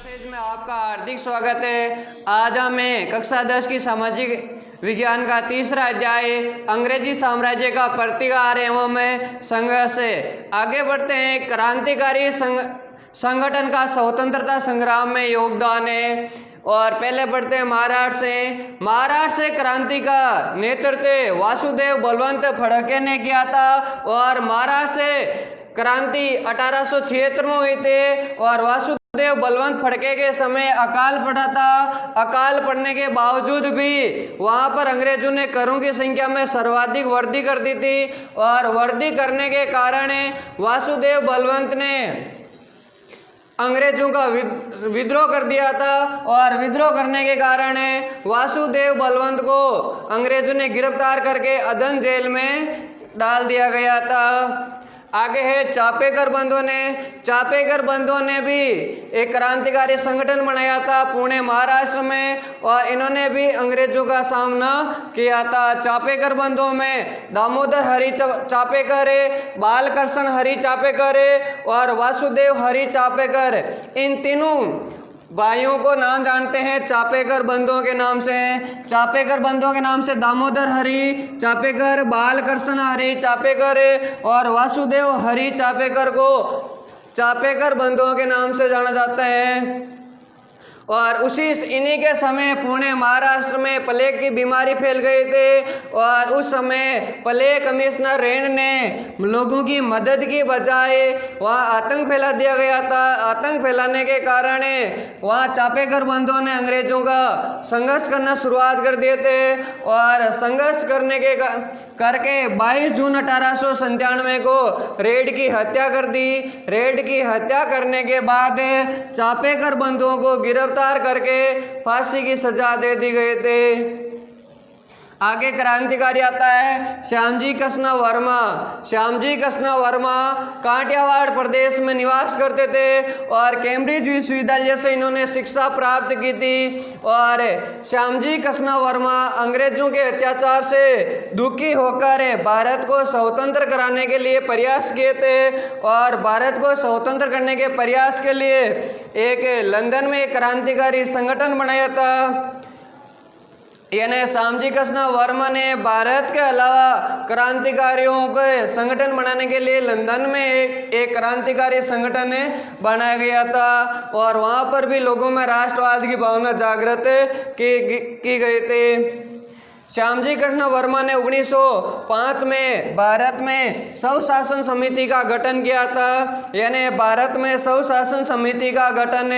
Message में आपका हार्दिक स्वागत है। आज हमें कक्षा 10 की सामाजिक विज्ञान का तीसरा अध्याय अंग्रेजी साम्राज्य का प्रतिकार एवं संघर्ष है। आगे बढ़ते हैं। क्रांतिकारी संगठन का स्वतंत्रता संग्राम में योगदान है। और पहले बढ़ते हैं महाराष्ट्र से क्रांति का नेतृत्व वासुदेव बलवंत फड़के ने किया था। और महाराष्ट्र से क्रांति 1876 में हुई थी और वासुदेव बलवंत फड़के के समय अकाल पड़ा था। अकाल पड़ने के बावजूद भी वहां पर अंग्रेजों ने करों की संख्या में सर्वाधिक वृद्धि कर दी थी और वृद्धि करने के कारण वासुदेव बलवंत ने अंग्रेजों का विद्रोह कर दिया था। और विद्रोह करने के कारण वासुदेव बलवंत को अंग्रेजों ने गिरफ्तार करके अदन जेल में डाल दिया गया था। आगे है चापेकर बंधुओं ने भी एक क्रांतिकारी संगठन बनाया था पुणे महाराष्ट्र में और इन्होंने भी अंग्रेजों का सामना किया था। चापेकर बंधुओं में दामोदर हरि चापेकर, बालकृष्ण हरि चापेकर और वासुदेव हरि चापेकर, इन तीनों भाइयों को नाम जानते हैं चापेकर बंधुओं के नाम से। चापेकर बंधुओं के नाम से दामोदर हरि चापेकर, बालकृष्ण हरि चापेकर और वासुदेव हरि चापेकर को चापेकर बंधुओं के नाम से जाना जाता है। और इन्हीं के समय पुणे महाराष्ट्र में प्लेग की बीमारी फैल गई थी और उस समय प्लेग कमिश्नर रेन ने लोगों की मदद की बजाय वहाँ आतंक फैला दिया गया था। आतंक फैलाने के कारण वहाँ चापेकर बंधुओं ने अंग्रेजों का संघर्ष करना शुरुआत कर दिए थे और संघर्ष करके 22 जून 1897 को रेड की हत्या कर दी। रेड की हत्या करने के बाद चापेकर बंधुओं को गिरफ्तार करके फांसी की सजा दे दी गई थी। आगे क्रांतिकारी आता है श्यामजी कृष्ण वर्मा काठियावाड़ प्रदेश में निवास करते थे और कैम्ब्रिज विश्वविद्यालय से इन्होंने शिक्षा प्राप्त की थी। और श्यामजी कृष्ण वर्मा अंग्रेजों के अत्याचार से दुखी होकर भारत को स्वतंत्र कराने के लिए प्रयास किए थे और भारत को स्वतंत्र करने के प्रयास के लिए एक लंदन में एक क्रांतिकारी संगठन बनाया था। यानी श्यामजी कृष्ण वर्मा ने भारत के अलावा क्रांतिकारियों के संगठन बनाने के लिए लंदन में एक क्रांतिकारी संगठन बनाया गया था और वहाँ पर भी लोगों में राष्ट्रवाद की भावना जागृत की गई थी। श्यामजी कृष्ण वर्मा ने 1905 में भारत में स्वशासन समिति का गठन किया था। यानी भारत में स्वशासन समिति का गठन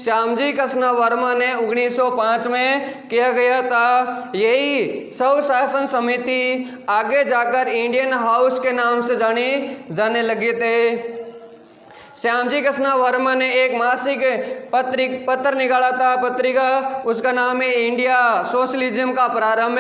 श्यामजी कृष्ण वर्मा ने 1905 में किया गया था। यही स्वशासन समिति आगे जाकर इंडियन हाउस के नाम से जाने लगे थे। श्यामजी कृष्ण वर्मा ने एक मासिक पत्र निकाला था, पत्रिका, उसका नाम है इंडिया सोशलिज्म का प्रारंभ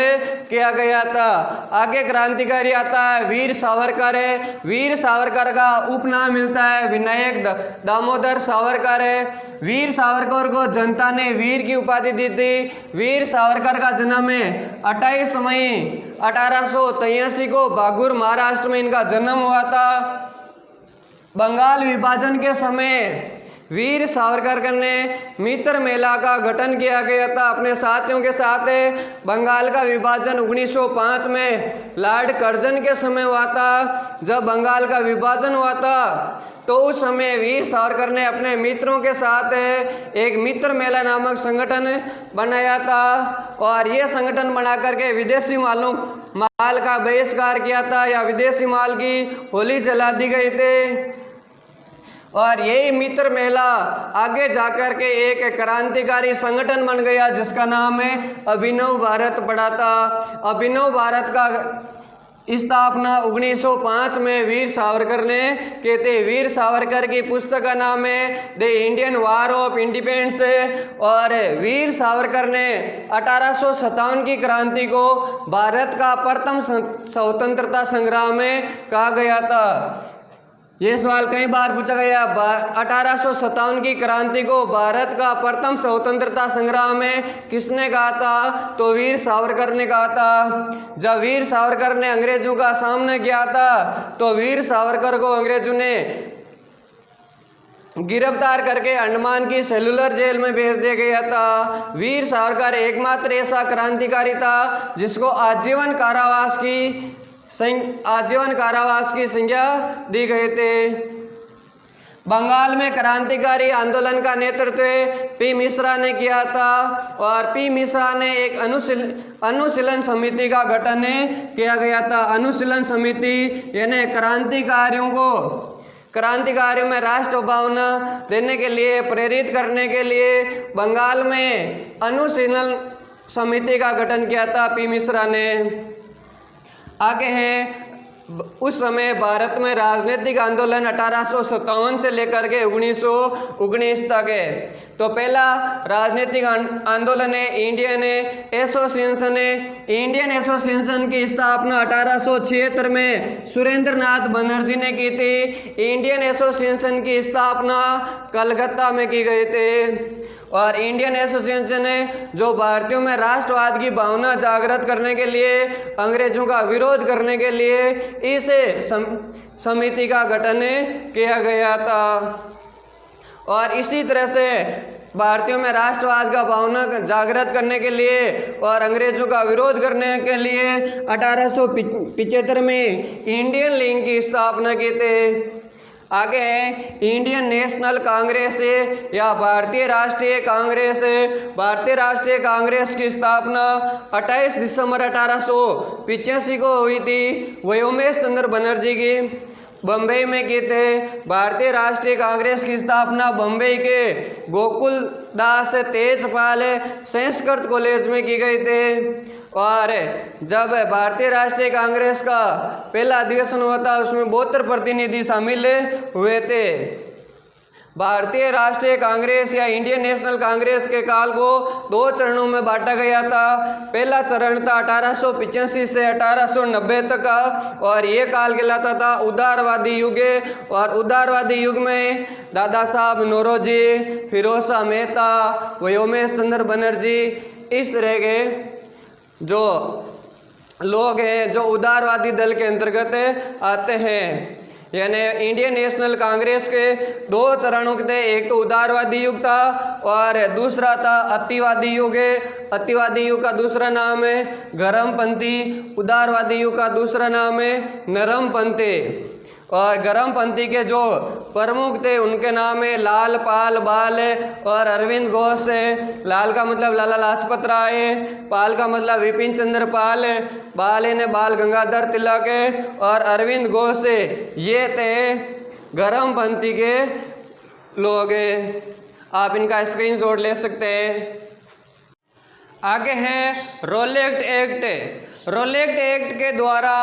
किया गया था। आगे क्रांतिकारी आता है वीर सावरकर है। वीर सावरकर का उपनाम मिलता है विनायक दामोदर सावरकर है। वीर सावरकर को जनता ने वीर की उपाधि दी थी। वीर सावरकर का जन्म 28 मई 1883 को बागुर महाराष्ट्र में इनका जन्म हुआ था। बंगाल विभाजन के समय वीर सावरकर ने मित्र मेला का गठन किया गया था अपने साथियों के साथ। बंगाल का विभाजन 1905 में लॉर्ड कर्जन के समय हुआ था। जब बंगाल का विभाजन हुआ था तो उस समय वीर सावरकर ने अपने मित्रों के साथ एक मित्र मेला नामक संगठन बनाया था और यह संगठन बना करके विदेशी माल का बहिष्कार किया था या विदेशी माल की होली जला दी गई थी। और यही मित्र मेला आगे जाकर के एक क्रांतिकारी संगठन बन गया जिसका नाम है अभिनव भारत पड़ा था। अभिनव भारत का स्थापना 1905 में वीर सावरकर ने किए थे। वीर सावरकर की पुस्तक का नाम है the Indian war of independence और वीर सावरकर ने 1857 की क्रांति को भारत का प्रथम स्वतंत्रता संग्राम कहा गया था। ये सवाल कई बार पूछा गया। 1857 की क्रांति को भारत का प्रथम स्वतंत्रता संग्राम में किसने कहा था? तो वीर सावरकर ने कहा था। जब वीर सावरकर ने अंग्रेजों का सामना किया था तो वीर सावरकर को अंग्रेजों ने गिरफ्तार करके अंडमान की सेलुलर जेल में भेज दिया गया था। वीर सावरकर एकमात्र ऐसा क्रांतिकारी था जिसको आजीवन कारावास की संज्ञा दी गई थे। बंगाल में क्रांतिकारी आंदोलन का नेतृत्व पी मिश्रा ने किया था और पी मिश्रा ने एक अनुशीलन समिति का गठन किया गया था। अनुशीलन समिति यानी क्रांतिकारियों में राष्ट्र भावना देने के लिए, प्रेरित करने के लिए बंगाल में अनुशीलन समिति का गठन किया था पी मिश्रा ने। आगे हैं, उस समय भारत में राजनीतिक आंदोलन 1857 से लेकर के 1919 तक है। तो पहला राजनीतिक आंदोलन है इंडियन एसोसिएशन की स्थापना 1876 में सुरेंद्र नाथ बनर्जी ने की थी। इंडियन एसोसिएशन की स्थापना कलकत्ता में की गई थी और इंडियन एसोसिएशन ने जो भारतीयों में राष्ट्रवाद की भावना जागृत करने के लिए, अंग्रेजों का विरोध करने के लिए इस समिति का गठन किया गया था। और इसी तरह से भारतीयों में राष्ट्रवाद का भावना जागृत करने के लिए और अंग्रेजों का विरोध करने के लिए 1875 में इंडियन लीग की स्थापना की थी। आगे है इंडियन नेशनल कांग्रेस या भारतीय राष्ट्रीय कांग्रेस। भारतीय राष्ट्रीय कांग्रेस की स्थापना 28 दिसंबर 1885 को हुई थी। व्योमेश चंद्र बनर्जी की बम्बई में की थे। भारतीय राष्ट्रीय कांग्रेस की स्थापना बम्बई के गोकुल दास तेजपाल संस्कृत कॉलेज में की गई थी। और जब भारतीय राष्ट्रीय कांग्रेस का पहला अधिवेशन हुआ था उसमें 72 प्रतिनिधि शामिल हुए थे। भारतीय राष्ट्रीय कांग्रेस या इंडियन नेशनल कांग्रेस के काल को 2 चरणों में बांटा गया था। पहला चरण था 1885 से 1890 तक का और ये काल कहलाता था उदारवादी युग। और उदारवादी युग में दादा साहब नौरोजी, फिरोज शाह मेहता, व्योमेश चंद्र बनर्जी, इस तरह के जो लोग हैं जो उदारवादी दल के अंतर्गत आते हैं। यानी इंडियन नेशनल कांग्रेस के 2 चरणों थे, एक तो उदारवादी युग था और दूसरा था अतिवादी युग। अतिवादी युग का दूसरा नाम है गरमपंथी, उदारवादी युग का दूसरा नाम है नरमपंथी। और गरमपंथी के जो प्रमुख थे उनके नाम है लाल पाल बाल और अरविंद घोष। लाल का मतलब लाला लाजपत राय, पाल का मतलब विपिन चंद्र पाल, बाल ने बाल गंगाधर तिलक और अरविंद घोष, ये थे गरमपंथी के लोग। आप इनका स्क्रीनशॉट ले सकते हैं। आगे है रोलेक्ट एक्ट। रोलेक्ट एक्ट के द्वारा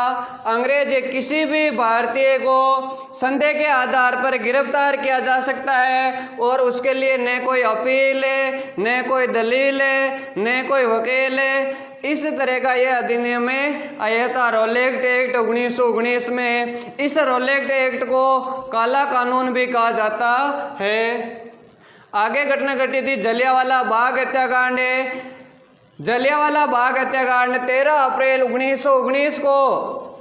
अंग्रेज किसी भी भारतीय को संदेह के आधार पर गिरफ्तार किया जा सकता है और उसके लिए न कोई अपील है, न कोई दलील है, न कोई वकील है। इस तरह का यह अधिनियम आया था रोलेक्ट एक्ट 1919 में। इस रोलेक्ट एक्ट को काला कानून भी कहा जाता है। आगे घटना घटी थी जलियांवाला बाग हत्याकांड। जलियांवाला बाग हत्याकांड 13 अप्रैल 1919 को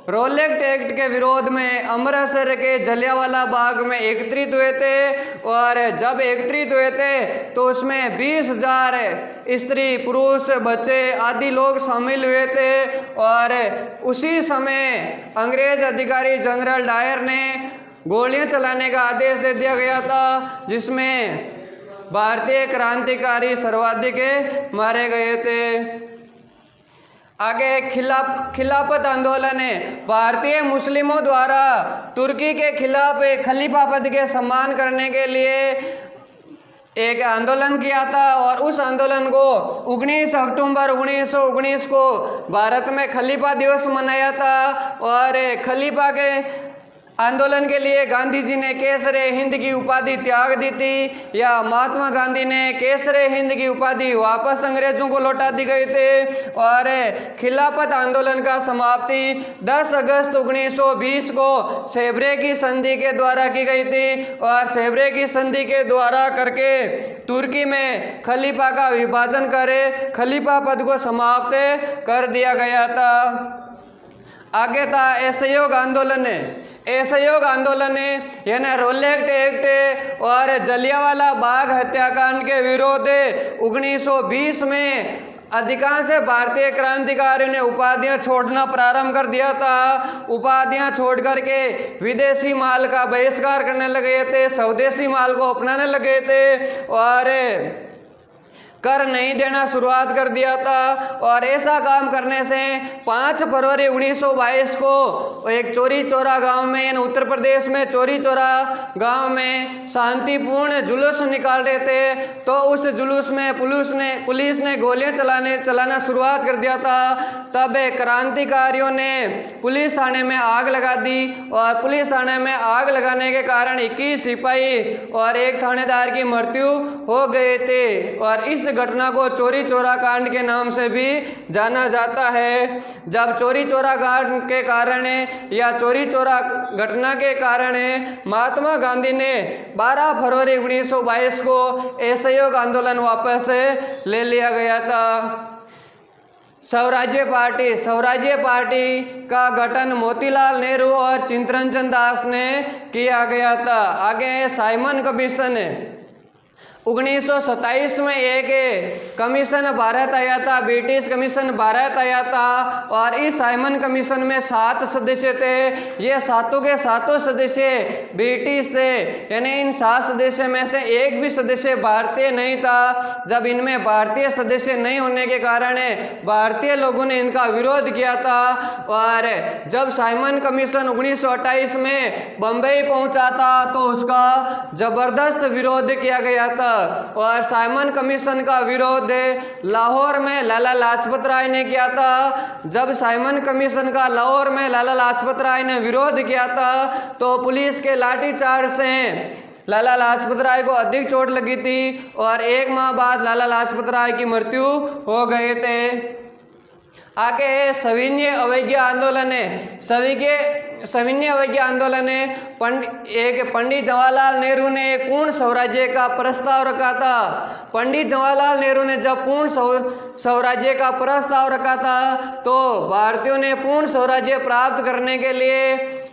रोलेक्ट एक्ट के विरोध में अमृतसर के जलियांवाला बाग में एकत्रित हुए थे। और जब एकत्रित हुए थे तो उसमें 20,000 स्त्री, पुरुष, बच्चे आदि लोग शामिल हुए थे। और उसी समय अंग्रेज अधिकारी जनरल डायर ने गोलियां चलाने का आदेश दे दिया गया था, जिसमें भारतीय क्रांतिकारी सर्वाधिक मारे गए थे। आगे खिलाफत आंदोलन है। भारतीय मुस्लिमों द्वारा तुर्की के खिलाफ खलीफापद के सम्मान करने के लिए एक आंदोलन किया था और उस आंदोलन को 19 अक्टूबर 1919 को भारत में खलीफा दिवस मनाया था। और खलीफा के आंदोलन के लिए गांधी जी ने केसरे हिंद की उपाधि त्याग दी थी, या महात्मा गांधी ने केसरे हिंद की उपाधि वापस अंग्रेजों को लौटा दी गई थे। और खिलाफत आंदोलन का समाप्ति 10 अगस्त 1920 को सेब्रे की संधि के द्वारा की गई थी। और सेब्रे की संधि के द्वारा करके तुर्की में खलीफा का विभाजन करे खलीफा पद को समाप्त कर दिया गया था। आगे था असहयोग आंदोलन। असहयोग आंदोलन यानी रोलेक्ट एक्ट और जलियांवाला बाग हत्याकांड के विरोध 1920 में अधिकांश भारतीय क्रांतिकारियों ने उपाधियां छोड़ना प्रारंभ कर दिया था। उपाधियां छोड़ करके विदेशी माल का बहिष्कार करने लगे थे, स्वदेशी माल को अपनाने लगे थे और कर नहीं देना शुरुआत कर दिया था। और ऐसा काम करने से 5 फरवरी 1922 को एक चौरी चौरा गांव में यानी उत्तर प्रदेश में चौरी चौरा गांव में शांतिपूर्ण जुलूस निकाल रहे थे, तो उस जुलूस में पुलिस ने गोलियां चलाना शुरुआत कर दिया था। तब क्रांतिकारियों ने पुलिस थाने में आग लगा दी और पुलिस थाने में आग लगाने के कारण 21 सिपाही और एक थानेदार की मृत्यु हो गए थे और इस घटना को चौरी चौरा कांड के नाम से भी जाना जाता है। जब चौरी चौरा कांड के कारण या चौरी चौरा घटना के कारण महात्मा गांधी ने 12 फरवरी 1922 को असहयोग आंदोलन वापस ले लिया गया था। स्वराज्य पार्टी का गठन मोतीलाल नेहरू और चित्तरंजन दास ने किया गया था। आगे साइमन कमीशन 1927 में एक कमीशन भारत आया था, ब्रिटिश कमीशन भारत आया था और इस साइमन कमीशन में 7 सदस्य थे। ये सातों के सातों सदस्य ब्रिटिश थे, यानी इन 7 सदस्य में से एक भी सदस्य भारतीय नहीं था। जब इनमें भारतीय सदस्य नहीं होने के कारण भारतीय लोगों ने इनका विरोध किया था और जब साइमन कमीशन 1928 में बम्बई पहुंचा था तो उसका जबरदस्त विरोध किया गया था और साइमन कमीशन का विरोध लाहौर में लाला लाजपत राय ने किया था। जब साइमन कमीशन का लाहौर में लाला लाजपत राय ने विरोध किया था तो पुलिस के लाठीचार्ज से लाला लाजपत राय को अधिक चोट लगी थी और 1 माह बाद लाला लाजपत राय की मृत्यु हो गए थे। आगे सविनय अवज्ञा आंदोलन सविनय अवज्ञा आंदोलन पंडित जवाहरलाल नेहरू ने पूर्ण स्वराज्य का प्रस्ताव रखा था। पंडित जवाहरलाल नेहरू ने जब पूर्ण स्वराज्य का प्रस्ताव रखा था तो भारतीयों ने पूर्ण स्वराज्य प्राप्त करने के लिए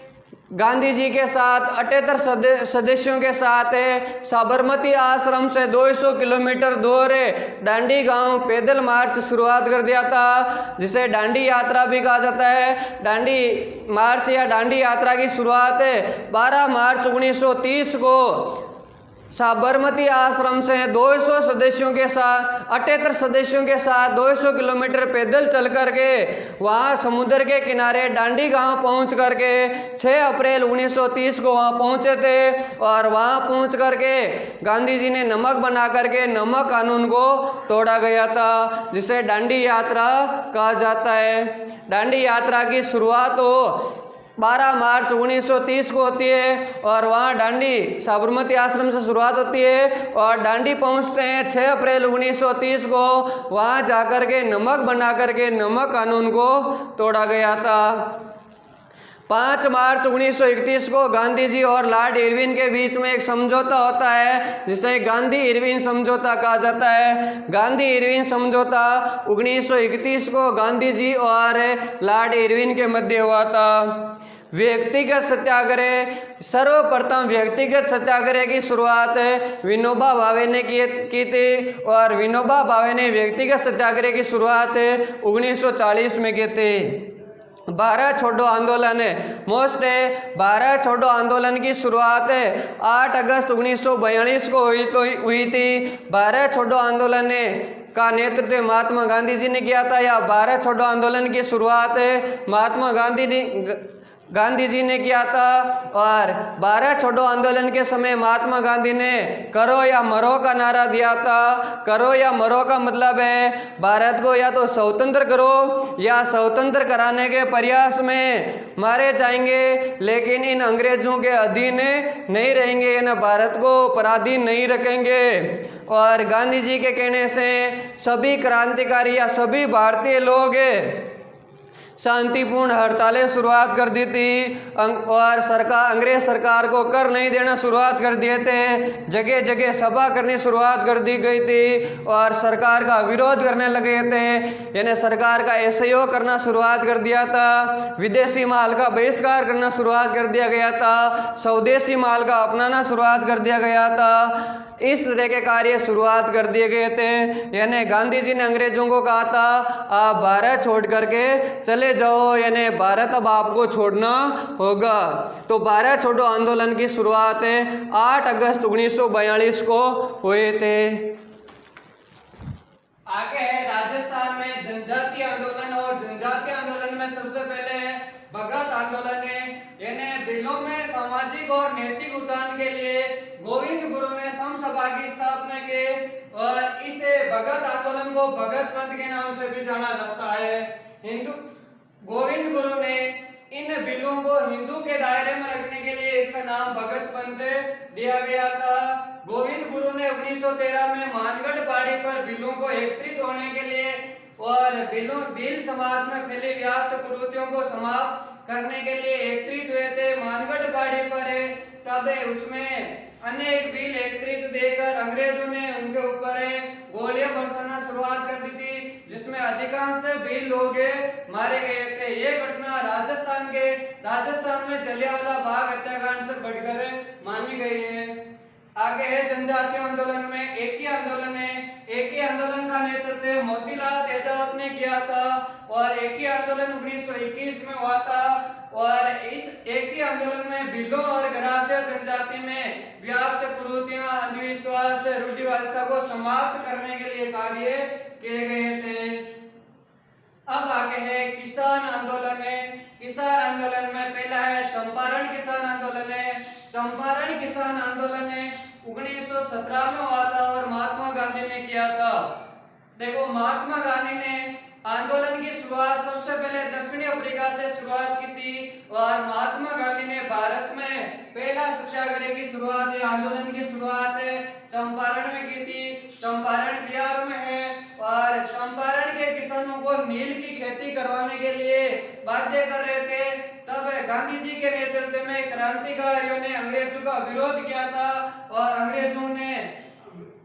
गांधी जी के साथ 78 सदस्यों के साथ साबरमती आश्रम से 200 किलोमीटर दूर डांडी गांव पैदल मार्च शुरुआत कर दिया था, जिसे डांडी यात्रा भी कहा जाता है। डांडी मार्च या डांडी यात्रा की शुरुआत 12 मार्च 1930 को साबरमती आश्रम से 200 सदस्यों के साथ 78 सदस्यों के साथ 200 किलोमीटर पैदल चल करके वहाँ समुद्र के किनारे डांडी गांव पहुँच करके 6 अप्रैल 1930 को वहाँ पहुँचे थे और वहाँ पहुँच करके गांधी जी ने नमक बना करके नमक कानून को तोड़ा गया था, जिसे डांडी यात्रा कहा जाता है। डांडी यात्रा की शुरुआत 12 मार्च 1930 को होती है और वहाँ डांडी साबरमती आश्रम से शुरुआत होती है और डांडी पहुँचते हैं 6 अप्रैल 1930 को। वहाँ जाकर के नमक बना करके नमक कानून को तोड़ा गया था। 5 मार्च 1931 को गांधी जी और लॉर्ड इरविन के बीच में एक समझौता होता है, जिसे गांधी इरविन समझौता कहा जाता है। गांधी इरविन समझौता 1931 को गांधी जी और लॉर्ड इरविन के मध्य हुआ था। व्यक्तिगत सत्याग्रह सर्वप्रथम व्यक्तिगत सत्याग्रह की शुरुआत विनोबा भावे ने की थी और विनोबा भावे ने व्यक्तिगत सत्याग्रह की शुरुआत 1940 में की थी। भारत छोड़ो आंदोलन भारत छोड़ो आंदोलन की शुरुआत 8 अगस्त 1942 को हुई थी। भारत छोड़ो आंदोलन का नेतृत्व महात्मा गांधी जी ने किया था, या भारत छोड़ो आंदोलन की शुरुआत महात्मा गांधी जी ने किया था। और भारत छोड़ो आंदोलन के समय महात्मा गांधी ने करो या मरो का नारा दिया था। करो या मरो का मतलब है भारत को या तो स्वतंत्र करो या स्वतंत्र कराने के प्रयास में मारे जाएंगे, लेकिन इन अंग्रेजों के अधीन नहीं रहेंगे, इन भारत को पराधीन नहीं रखेंगे। और गांधी जी के कहने से सभी क्रांतिकारी या सभी भारतीय लोग शांतिपूर्ण हड़तालें शुरुआत कर दी थी और अंग्रेज सरकार को कर नहीं देना शुरुआत कर दिए थे। जगह जगह सभा करनी शुरुआत कर दी गई थी और सरकार का विरोध करने लगे थे, यानी सरकार का असहयोग करना शुरुआत कर दिया था। विदेशी माल का बहिष्कार करना शुरुआत कर दिया गया था, स्वदेशी माल का अपनाना शुरुआत कर दिया गया था। इस तरह के कार्य शुरुआत कर दिए गए थे। यानी गांधी जी ने अंग्रेजों को कहा था आप भारत छोड़ करके चले जाओ, यानी भारत अब आपको छोड़ना होगा। तो भारत छोड़ो आंदोलन की शुरुआत 8 अगस्त 1942 को हुए थे। आगे है राजस्थान में जनजातीय आंदोलन, और जनजातीय आंदोलन में सबसे पहले भगत आंदोलन है। यानी बिलों में सामाजिक और नैतिक उत्थान के लिए गोविंद गुरु ने समसभा की स्थापना की और इसे भगत आंदोलन को भगत पंथ के नाम से भी जाना जाता है। गोविंद गुरु ने इन बिलों को हिंदू के दायरे में रखने के लिए इसका नाम भगत पंथ दिया गया था। गोविंद गुरु ने 1913 में मानगढ़ पहाड़ी पर बिलों को एकत्रित होने के लिए और बिल समाज में फैली व्याप्त कुरीतियों को समाप्त करने के लिए एकत्रित हुए थे। मानगढ़ पहाड़ी पर तब उसमें अनेक बिल एकत्रित देकर अंग्रेजों ने उनके ऊपर गोलियां बरसाना शुरुआत कर दी थी, जिसमें अधिकांश बिल लोग मारे गए थे। ये घटना राजस्थान में जलियांवाला बाग हत्याकांड से बढ़कर मानी गई है। आगे है जनजातीय आंदोलन में एकी आंदोलन है। एकी आंदोलन का नेतृत्व मोतीलाल तेजावत ने किया था और एकी आंदोलन 1921 में हुआ था और इस एकी आंदोलन में बिलों और गरासिया जनजाति में व्याप्त कुरीतियां, अंधविश्वास, रूढ़िवादिता को समाप्त करने के लिए कार्य किए गए थे। अब आगे है किसान आंदोलन है। किसान आंदोलन में पहला है चंपारण किसान आंदोलन है। चंपारण किसान आंदोलन 1917 में हुआ था और महात्मा गांधी ने किया था। देखो, महात्मा गांधी ने आंदोलन की शुरुआत सबसे पहले दक्षिणी अफ्रीका से शुरुआत की थी और महात्मा गांधी ने भारत में पहला सत्याग्रह की शुरुआत, आंदोलन की शुरुआत चंपारण में की थी। चंपारण बिहार में है और चंपारण के किसानों को नील की खेती करवाने के लिए बाध्य कर रहे थे। तब गांधी जी के नेतृत्व में क्रांतिकारियों ने अंग्रेजों का विरोध किया था और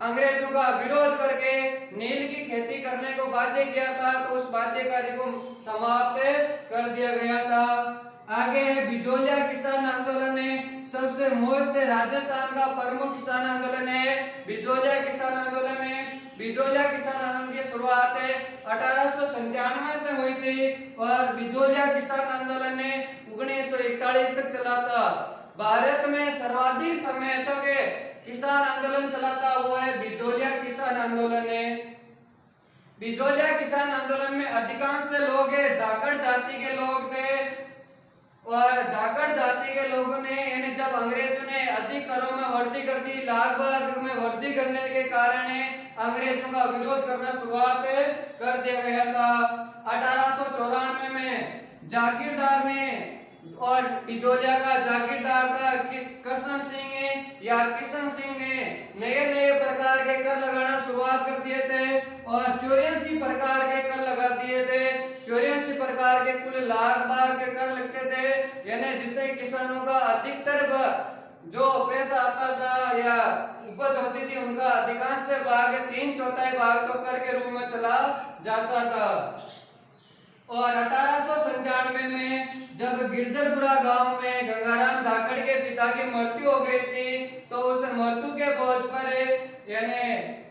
अंग्रेजों का विरोध करके नील की खेती करने को बाध्य किया था, तो उस बाध्यकारी को समाप्त कर दिया गया था। आगे है बिजोलिया किसान आंदोलन है। सबसे मस्त राजस्थान का प्रमुख किसान आंदोलन है बिजोलिया किसान आंदोलन है। बिजोलिया किसान आंदोलन की शुरुआत 1897 से हुई थी और बिजोलिया किसान आंदोलन 1941 तक चला था। भारत में सर्वाधिक समय तक किसान आंदोलन चला था, वो है बिजोलिया किसान आंदोलन है। बिजोलिया किसान आंदोलन में अधिकांश लोग धाकड़ जाति के लोग थे और धाकड़ जाति के लोगों ने यानी जब अंग्रेजों ने अधिक करों में वृद्धि कर दी, लाख में वृद्धि करने के कारण अंग्रेजों का विरोध करना शुरुआत कर दिया गया था। 1894 में जागीरदार ने और बिजोलिया का जागीरदार था कृष्ण सिंह या किशन सिंह ने नए प्रकार के कर लगाना शुरुआत कर दिए थे और 84 प्रकार के कर लगा दिए थे। 84 प्रकार के कुल लाख के कर लगते थे, यानी जिससे किसानों का अधिकतर जो पैसा आता था या उपज होती थी उनका अधिकांश भाग 3/4 भाग तो कर के रूप में चला जाता था। और 1897 में जब गिरधरपुरा गांव में गंगाराम धाकड़ के पिता की मृत्यु हो गई थी, तो उस मृत्यु के बोझ पर यानी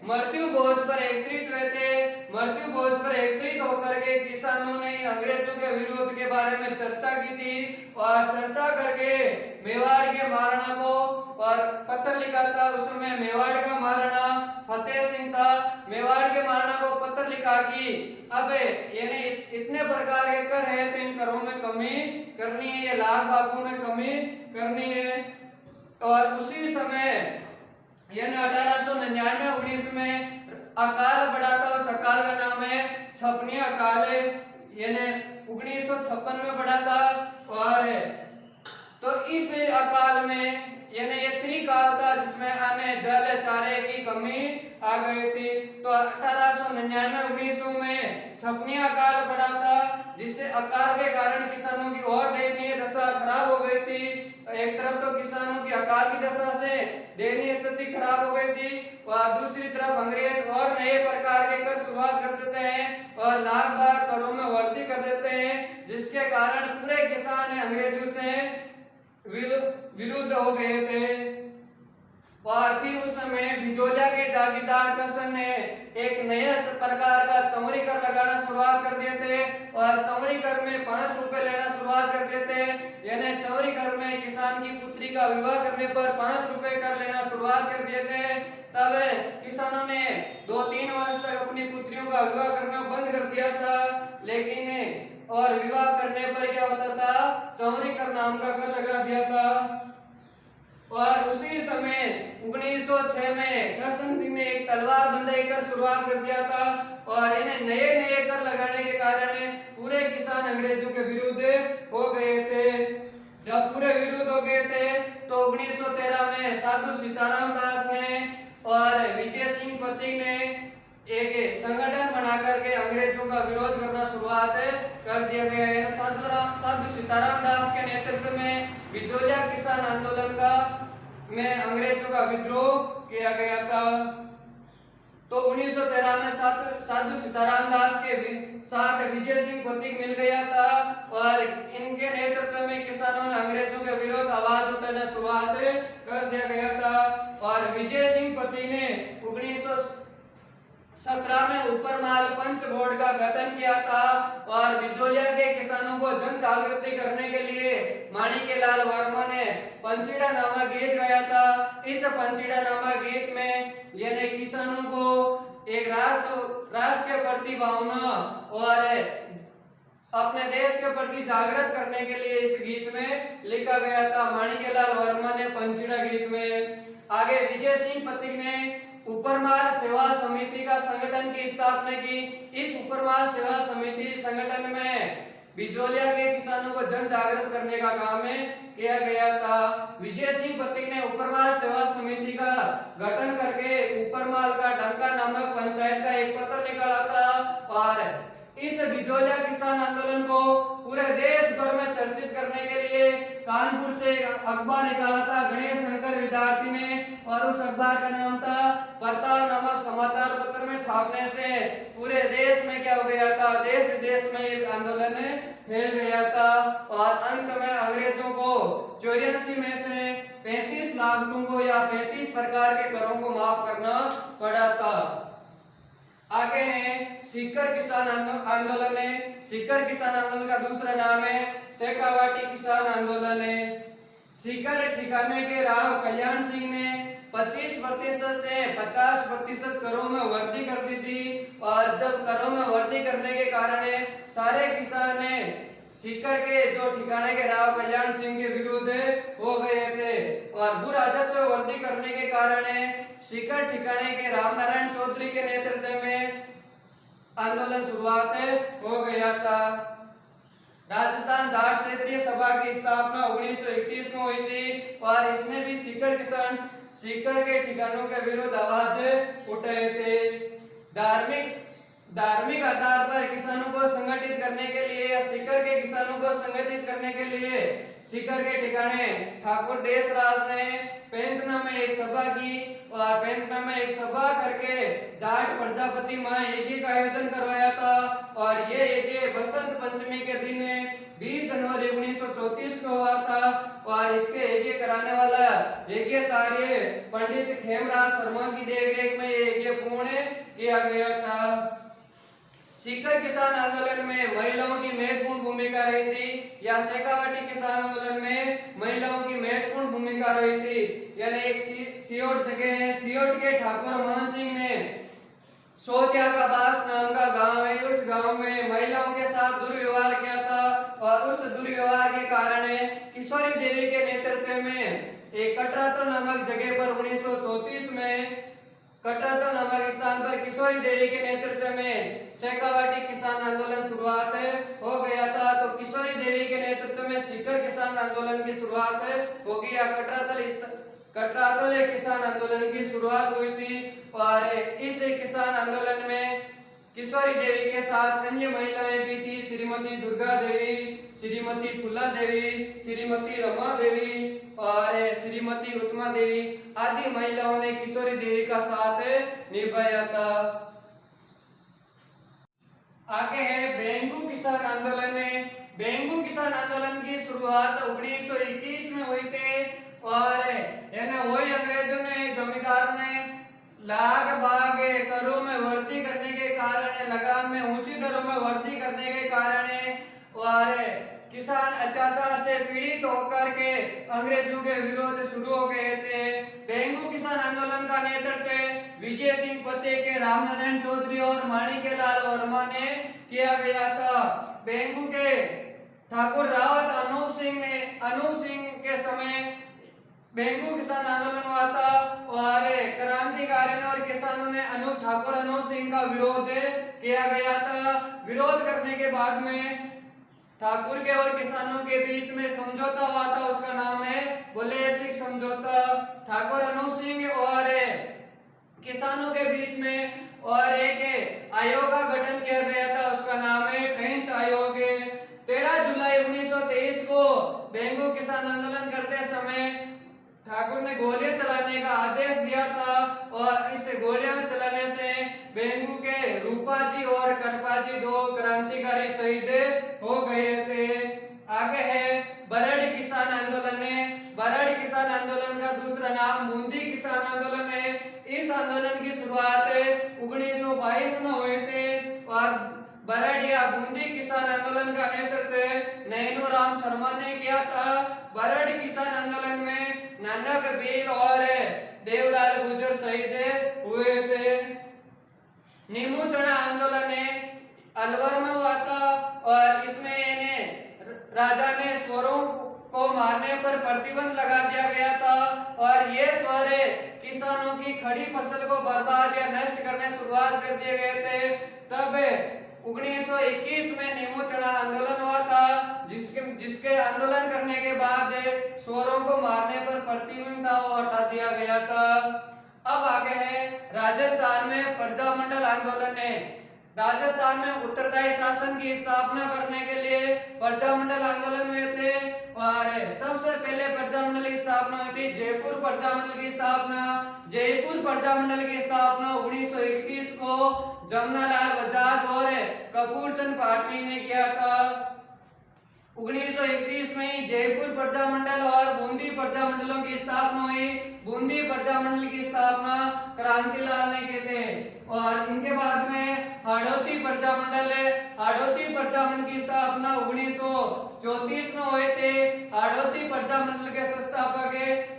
मृत्यु बोझ पर एकत्रित हुए थे। मृत्यु बोझ पर एकत्रित होकर के किसानों ने अंग्रेजों के विरोध के बारे में चर्चा की थी और चर्चा करके मेवाड़ के महाराणा को और पत्र लिखा था। उस समय मेवाड़ का महाराणा फतेह सिंह था। मेवाड़ के महाराणा को पत्र लिखा कि अब यानी इतने प्रकार के कर है तो इन करों में कमी करनी है, ये लाख बागों में कमी करनी है। और उसी समय यानी 1899-19 में अकाल पड़ा था। उस अकाल का नाम है छपनी अकाल, यानी 1956 में पड़ा था। और तो इस अकाल में यानी ये त्रिकाल था जिसमें अन्न जल चारे की कमी आ गई थी। तो 1899-1900 में छपनी अकाल पड़ा था, जिससे अकाल के कारण किसानों की और दयनीय दशा खराब हो गई थी। एक तरफ तो किसानों की अकाल की दशा से दयनीय स्थिति खराब हो गई थी और दूसरी तरफ अंग्रेज और नए प्रकार के कर शुरुआत कर देते हैं और लाख करों में वृद्धि कर देते हैं, जिसके कारण पूरे किसान अंग्रेजों से विरुद्ध हो गए थे। और फिर उस समय बिजोलिया के जागीरदार कसन ने एक नया प्रकार का चौरी कर लगाना शुरुआत कर दिए थे और चौरी कर में 5 रुपए लेना शुरुआत कर दिए थे। यानी चौरी कर में किसान की पुत्री का विवाह करने पर 5 रुपए कर लेना शुरुआत कर दिए थे। तब किसानों ने 2-3 वर्ष तक अपनी पुत्रियों का विवाह करना बंद कर दिया था, लेकिन और विवाह करने पर क्या होता था, चौरी कर नाम का कर लगा दिया था। और उसी समय 1906 में करसन सिंह ने एक तलवार बंदी कर शुरुआत कर दिया था और इन्हें नए नए कर लगाने के कारण पूरे किसान अंग्रेजों के विरुद्ध हो गए थे। जब पूरे विरुद्ध हो गए थे तो 1913 में साधु सीताराम दास ने और विजय सिंह पथिक ने एक संगठन बना करके अंग्रेजों का विरोध करना शुरुआत कर दिया गया है। साधु सीताराम दास के नेतृत्व में बिजोलिया किसान आंदोलन का में अंग्रेजों का विद्रोह किया गया था। तो 1913 में साधु सीताराम दास के साथ विजय सिंह पथिक मिल गया था और इनके नेतृत्व में किसानों ने अंग्रेजों के विरोध आवाज उठाना शुरुआत कर दिया गया था। और विजय सिंह पथिक ने 1917 में ऊपर माल पंच बोर्ड का गठन किया था और बिजोलिया के किसानों को जन जागृति करने के लिए माणिक्यलाल वर्मा ने पंचीड़ा नामक गीत गाया था। इस पंचीड़ा नामक गीत में यानी किसानों को एक राष्ट्र के प्रति भावना और अपने देश के प्रति जागृत करने के लिए इस गीत में लिखा गया था माणिक्यलाल वर्मा ने पंचीड़ा गीत में। आगे विजय सिंह पथिक ने उपरमाल सेवा समिति का संगठन की स्थापना की। इस उपरमाल सेवा समिति संगठन में बिजोलिया के किसानों को जन जागृत करने का काम किया गया था। विजय सिंह पथिक ने उपरमाल सेवा समिति का गठन करके उपरमाल का डंका नामक पंचायत का एक पत्र निकाला था और इस बिजोलिया किसान आंदोलन को पूरे देश भर में चर्चित करने के लिए कानपुर से अखबार निकाला था गणेश शंकर विद्यार्थी ने और उस अखबार का नाम था प्रताप नामक समाचार पत्र में छापने से पूरे देश में क्या हो गया था, देश विदेश में ये आंदोलन फैल गया था और अंत में अंग्रेजों को 84 में से 35 लाख को या 35 प्रकार के करों को माफ करना पड़ा था। आगे है सीकर किसान आंदोलन है। सीकर किसान आंदोलन का दूसरा नाम है शेखावाटी किसान आंदोलन है। सीकर ठिकाने के राव कल्याण सिंह ने 25% से 50% करों में वृद्धि कर दी थी और जब करों में वृद्धि करने के कारण सारे किसान सीकर के जो ठिकाने के राव कल्याण सिंह के विरुद्ध हो गए थे और भू राजस्व वृद्धि करने के कारण सीकर ठिकाने के रामनारायण चौधरी के नेतृत्व में आंदोलन शुरुआत हो गया था। राजस्थान जाट क्षेत्रीय सभा की स्थापना 1931 में हुई थी और इसने भी सीकर किसान सीकर के ठिकानों के विरुद्ध आवाज उठाए थे। धार्मिक आधार पर किसानों को संगठित करने के लिए या सीकर के किसानों को संगठित करने के लिए सीकर के ठिकाने ठाकुर देशराज ने पेंतना में एक सभा की और पेंतना में एक सभा करके जाट प्रजापति महायज्ञ का आयोजन करवाया था और ये यज्ञ बसंत पंचमी के दिन 20 जनवरी 1934 को हुआ था और इसके यज्ञ कराने वाला यज्ञाचार्य पंडित खेमराज शर्मा की देखरेख में ये यज्ञ पूर्ण किया गया था। सीकर किसान आंदोलन में महिलाओं की महत्वपूर्ण भूमिका रही थी या शेखावाटी किसान आंदोलन में महिलाओं की महत्वपूर्ण भूमिका रही थी। यानी एक सियोट जगह है, सियोट के ठाकुर मान सिंह ने सोतिया का बास नाम का गांव है, उस गांव में महिलाओं के साथ दुर्व्यवहार किया था और उस दुर्व्यवहार के कारण किशोरी देवी के नेतृत्व में एक कटरातल नामक जगह पर 1934 में कटरातल नामक स्थान पर किशोरी देवी के नेतृत्व में शेखावाटी किसान आंदोलन शुरुआत हो गया था। तो किशोरी देवी के नेतृत्व में सीकर किसान आंदोलन की शुरुआत हो गई। कटरातल किसान आंदोलन की शुरुआत हुई थी और इस किसान आंदोलन में किशोरी देवी के साथ अन्य महिलाएं भी थी। श्रीमती दुर्गा देवी, श्रीमती फूला देवी, श्रीमती रमा देवी और श्रीमती उत्तमा देवी आदि महिलाओं ने किशोरी देवी का साथ निभाया था। आगे है बेंगू किसान आंदोलन में। बेंगू किसान आंदोलन की शुरुआत 1921 में हुई थी और वही अंग्रेजों ने जमींदारों ने लाग बाग करों में वृद्धि करने के कारण, लगान में ऊंची दरों में वृद्धि करने के कारण और किसान अत्याचार से पीड़ित होकर के अंग्रेजों के विरोध शुरू हो गए थे। बेंगू किसान आंदोलन का नेतृत्व विजय सिंह पते के, रामनारायण चौधरी और माणिक्यलाल वर्मा ने किया गया था। बेंगू के ठाकुर रावत अनूप सिंह के समय बेंगू किसान आंदोलन हुआ था और क्रांतिकारियों और किसानों ने अनूप सिंह का विरोध किया गया था। विरोध करने के बाद में ठाकुर के और किसानों के बीच में समझौता हुआ था, उसका नाम है बुलेसिक समझौता। ठाकुर अनूप सिंह और किसानों के बीच में और एक आयोग का गठन किया गया था, उसका नाम है ट्रेंच आयोग। 13 जुलाई 1923 को बेंगू किसान आंदोलन करते समय ठाकुर ने गोलियां चलाने का आदेश दिया था और इस गोलियां चलाने से बेंगू के रूपाजी और करपाजी दो क्रांतिकारी शहीद हो गए थे। आगे है बरड़ किसान आंदोलन। बरड़ किसान आंदोलन का दूसरा नाम बूंदी किसान आंदोलन है। इस आंदोलन की शुरुआत 1922 में हुए थे और बरड़ या बूंदी किसान आंदोलन का नेतृत्व नैनूराम शर्मा ने किया था। बरड़ किसान आंदोलन में नानक बीर और देवलाल गुर्जर शहीद हुए थे। नीमू चढ़ा आंदोलन अलवर में हुआ था और इसमें राजा ने स्वरों को मारने पर प्रतिबंध लगा दिया गया था और ये स्वर किसानों की खड़ी फसल को बर्बाद या नष्ट करने शुरुआत कर दिए गए थे। तब 1921 में नीमू चढ़ा आंदोलन हुआ था जिसके आंदोलन करने के बाद स्वरों को मारने पर प्रतिबंध था वो हटा दिया गया था। अब आगे है राजस्थान में प्रजामंडल आंदोलन है। राजस्थान में उत्तरदायी शासन की स्थापना करने के लिए प्रजामंडल आंदोलन हुए थे और सबसे पहले प्रजामंडल की स्थापना हुई थी जयपुर प्रजामंडल की स्थापना। जयपुर प्रजामंडल की स्थापना 1921 को जमनालाल बजाज और कपूरचंद पाटनी ने किया था। 1931 में जयपुर प्रजामंडल और बूंदी प्रजामंडलों की स्थापना हुई। बूंदी प्रजामंडल की स्थापना क्रांतिलाल ने की थे और इनके बाद में हाड़ौती प्रजामंडल की स्थापना 1934 में हुए थे। हाड़ौती प्रजामंडल के संस्थापक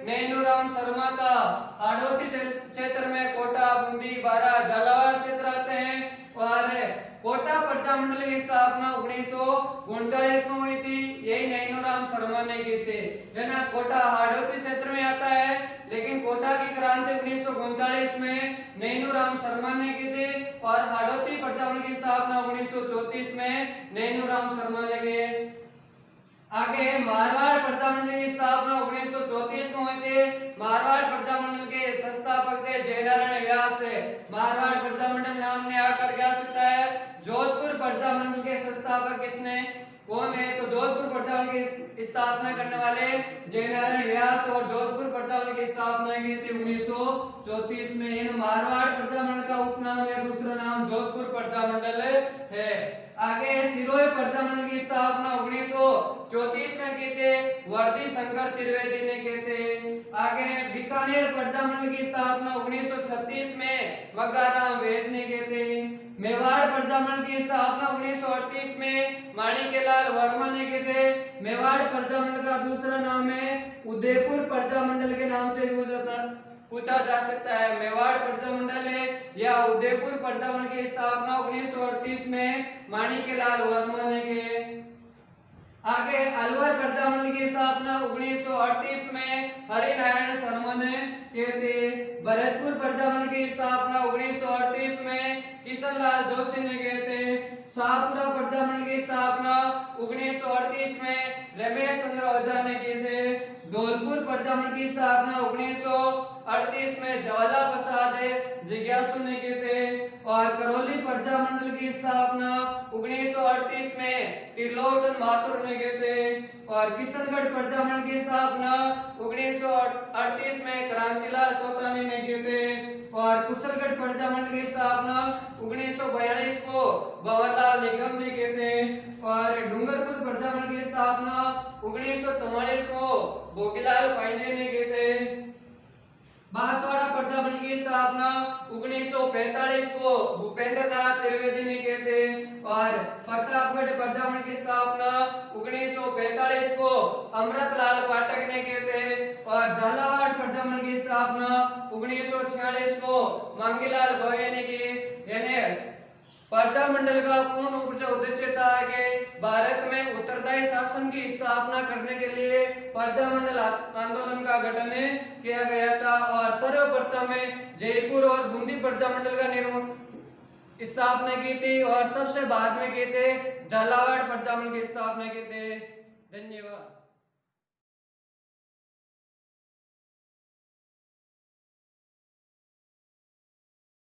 नैनूराम शर्मा था। हाड़ौती क्षेत्र में कोटा, बूंदी, बारा, झालावाड़ क्षेत्र आते हैं और कोटा प्रजामंडल की स्थापना 1939 में हुई थी। यही नैनूराम शर्मा ने की थी। कोटा हाड़ौती क्षेत्र में आता है लेकिन कोटा की क्रांति 1939 में नैनूराम शर्मा ने की थी और हाड़ौती प्रजामंडल की स्थापना 1934 में नैनूराम शर्मा ने की। आगे मारवाड़ प्रजामंडल की स्थापना 1934 में हुई थी। मारवाड़ प्रजामंडल के संस्थापक थे जयनारायण व्यास। मारवाड़ प्रजामंडल नाम ने आकर क्या सकता है। जोधपुर प्रजामंडल के संस्थापक किसने कौन है तो जोधपुर प्रजामंडल की स्थापना करने वाले जयनारायण व्यास और जोधपुर प्रजामंडल की स्थापना की थी 1934 में। इन मारवाड़ प्रजामंडल का उपनाम या दूसरा नाम जोधपुर प्रजामंडल है। आगे सिरोही प्रजामंडल की स्थापना 1934 में की थी वर्दी शंकर त्रिवेदी ने की थी। आगे बीकानेर प्रजामंडल की स्थापना 1936 में मग्गाराम वेद ने की थी। मेवाड़ प्रजामंडल की स्थापना 1938 में माणिक्यलाल वर्मा ने की थी। मेवाड़ प्रजामंडल का दूसरा नाम है उदयपुर प्रजामंडल के नाम से पूछा जा सकता है। मेवाड़ प्रजामंडल या उदयपुर प्रजामंडल की स्थापना 1938 में माणिक्यलाल वर्मा ने की। आगे अलवर प्रजामंडल की स्थापना 1938 में हरिनारायण शर्मा ने की थी। भरतपुर प्रजामंडल की स्थापना 1938 में किशनलाल जोशी ने किए थे। शाहपुरा प्रजामंडल की स्थापना 1938 में रमेश चंद्र ओझा ने किए थे। धौलपुर प्रजामंडल की स्थापना 1938 में जवाहरलाल प्रसाद जिज्ञासु ने किए थे। और करौली प्रजामंडल की स्थापना 1938 में त्रिलोचन माथुर ने किए थे। और किशनगढ़ प्रजामंडल की स्थापना 1938 में क्रांतिलाल चौतानी ने किए थे। और कुशलगढ़ प्रजामंडल की स्थापना 1942 को भंवरलाल निगम ने किए थे। और डूंगरपुर प्रजामंडल की स्थापना 1944 को भोगीलाल पांडे ने किए थे। बांसवाड़ा प्रजामंडल की स्थापना 1945 को भूपेंद्र नाथ त्रिवेदी ने किए थे। और प्रतापगढ़ प्रजामंडल की स्थापना 1945 को अमृतलाल पाठक ने किए थे। और झालावाड़ प्रजामंडल की स्थापना 1946 को मांगीलाल भोये ने की। यानी प्रजामंडल का पूर्ण उद्देश्य था कि भारत में उत्तरदायी शासन की स्थापना करने के लिए प्रजामंडल आंदोलन का गठन किया गया था। और सर्वप्रथम में जयपुर और बूंदी प्रजामंडल का स्थापना की थी। और सबसे बाद में की थे झालावाड़ प्रजामंडल की स्थापना की थे। धन्यवाद।